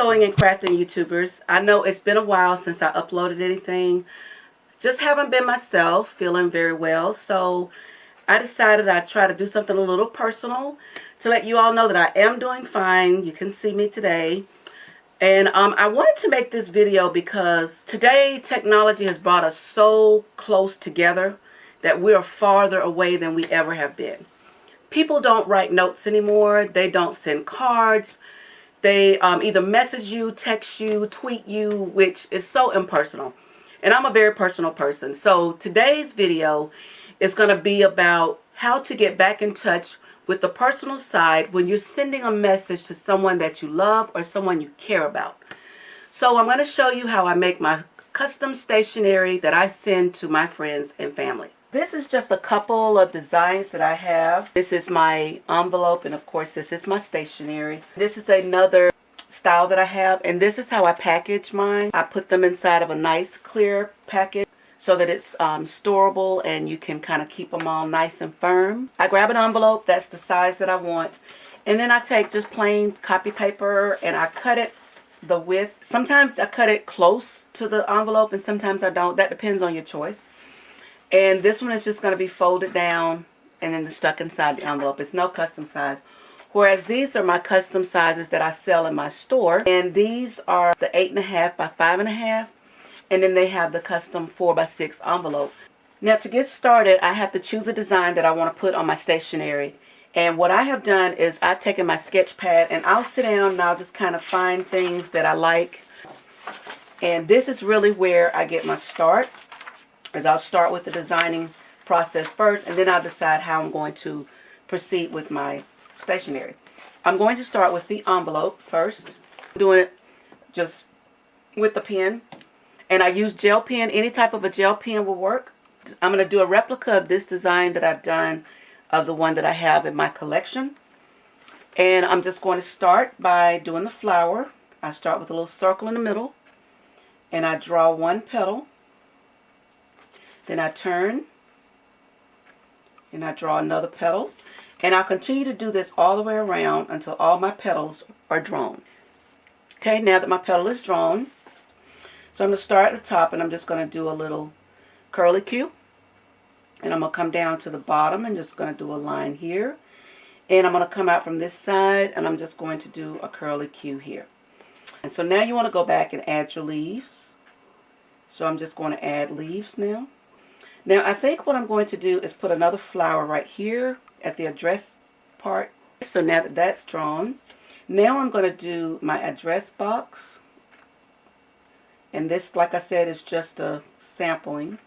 sewing and crafting YouTubers. I know it's been a while since I uploaded anything. Just haven't been myself, feeling very well. So I decided I'd try to do something a little personal to let you all know that I am doing fine. You can see me today. And I wanted to make this video because today technology has brought us so close together that we are farther away than we ever have been. People don't write notes anymore. They don't send cards. They either message you, text you, tweet you, which is so impersonal. And I'm a very personal person. So today's video is going to be about how to get back in touch with the personal side when you're sending a message to someone that you love or someone you care about. So I'm going to show you how I make my custom stationery that I send to my friends and family. This is just a couple of designs that I have. This is my envelope, and of course this is my stationery. This is another style that I have, and this is how I package mine. I put them inside of a nice clear package so that it's storable and you can kind of keep them all nice and firm. I grab an envelope, that's the size that I want, and then I take just plain copy paper and I cut it the width. Sometimes I cut it close to the envelope and sometimes I don't. That depends on your choice. And this one is just going to be folded down and then stuck inside the envelope. It's no custom size. Whereas these are my custom sizes that I sell in my store. And these are the 8.5 by 5.5. And then they have the custom 4 by 6 envelope. Now to get started, I have to choose a design that I want to put on my stationery. And what I have done is I've taken my sketch pad and I'll sit down and I'll just kind of find things that I like. And this is really where I get my start. Is I'll start with the designing process first, and then I'll decide how I'm going to proceed with my stationery. I'm going to start with the envelope first. I'm doing it just with the pen, and I use gel pen. Any type of a gel pen will work. I'm going to do a replica of this design that I've done of the one that I have in my collection. And I'm just going to start by doing the flower. I start with a little circle in the middle, and I draw one petal. Then I turn and I draw another petal, and I'll continue to do this all the way around until all my petals are drawn. Okay, now that my petal is drawn, so I'm going to start at the top and I'm just going to do a little curly Q, and I'm going to come down to the bottom and just going to do a line here, and I'm going to come out from this side and I'm just going to do a curly Q here. And so now you want to go back and add your leaves. So I'm just going to add leaves now. Now I think what I'm going to do is put another flower right here at the address part. So now that that's drawn, now I'm going to do my address box. And this, like I said, is just a sampling.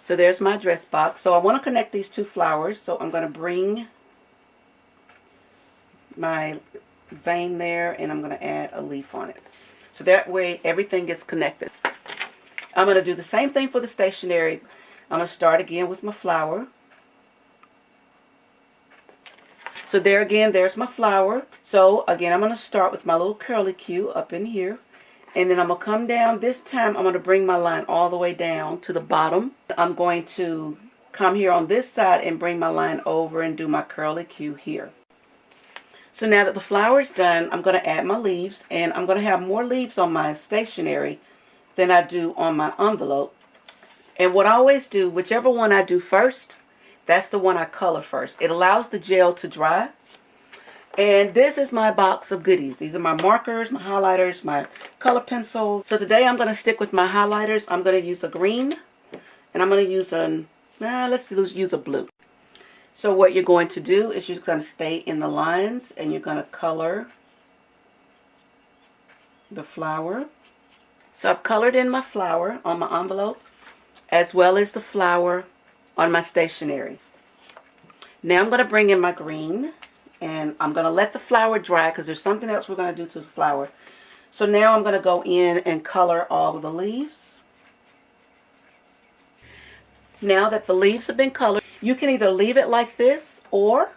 So there's my address box. So I want to connect these two flowers. So I'm going to bring my vein there and I'm going to add a leaf on it. So that way everything gets connected. I'm going to do the same thing for the stationery. I'm going to start again with my flower. So there again, there's my flower. So again, I'm going to start with my little curly Q up in here. And then I'm going to come down. This time I'm going to bring my line all the way down to the bottom. I'm going to come here on this side and bring my line over and do my curly Q here. So now that the flower is done, I'm going to add my leaves, and I'm going to have more leaves on my stationery than I do on my envelope. And what I always do, whichever one I do first, that's the one I color first. It allows the gel to dry. And this is my box of goodies. These are my markers, my highlighters, my color pencils. So today I'm going to stick with my highlighters. I'm going to use a green, and I'm going to use let's use a blue. So what you're going to do is you're going to stay in the lines and you're going to color the flower. So I've colored in my flower on my envelope as well as the flower on my stationery. Now I'm going to bring in my green and I'm going to let the flower dry because there's something else we're going to do to the flower. So now I'm going to go in and color all of the leaves. Now that the leaves have been colored, you can either leave it like this, or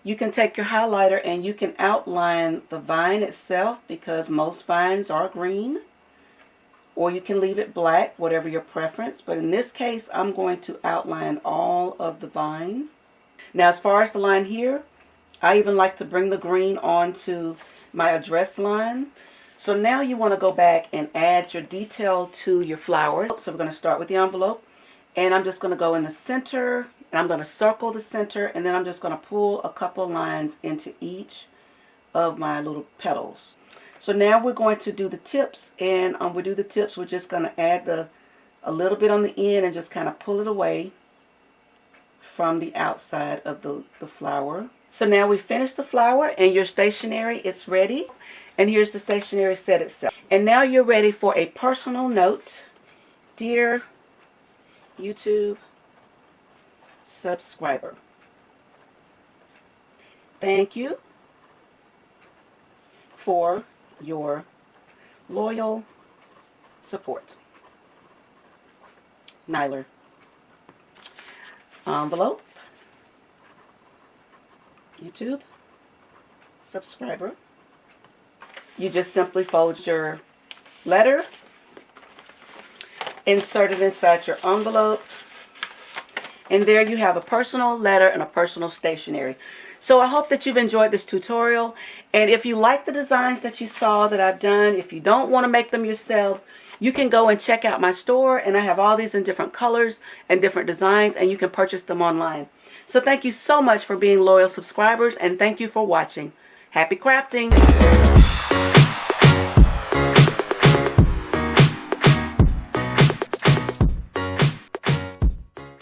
you can take your highlighter and you can outline the vine itself, because most vines are green, or you can leave it black, whatever your preference. But in this case, I'm going to outline all of the vine. Now as far as the line here, I even like to bring the green onto my address line. So now you want to go back and add your detail to your flower. So we're going to start with the envelope, and I'm just going to go in the center, and I'm going to circle the center, and then I'm just going to pull a couple lines into each of my little petals. So now we're going to do the tips, and we do the tips, we're just going to add a little bit on the end and just kind of pull it away from the outside of the flower. So now we finished the flower, and your stationery is ready. And here's the stationery set itself. And now you're ready for a personal note. Dear YouTube subscriber, thank you for your loyal support. Niler. Envelope. YouTube subscriber. You just simply fold your letter, insert it inside your envelope, and there you have a personal letter and a personal stationery. So I hope that you've enjoyed this tutorial, and if you like the designs that you saw that I've done, if you don't want to make them yourselves, you can go and check out my store, and I have all these in different colors and different designs, and you can purchase them online. So thank you so much for being loyal subscribers, and thank you for watching. Happy crafting!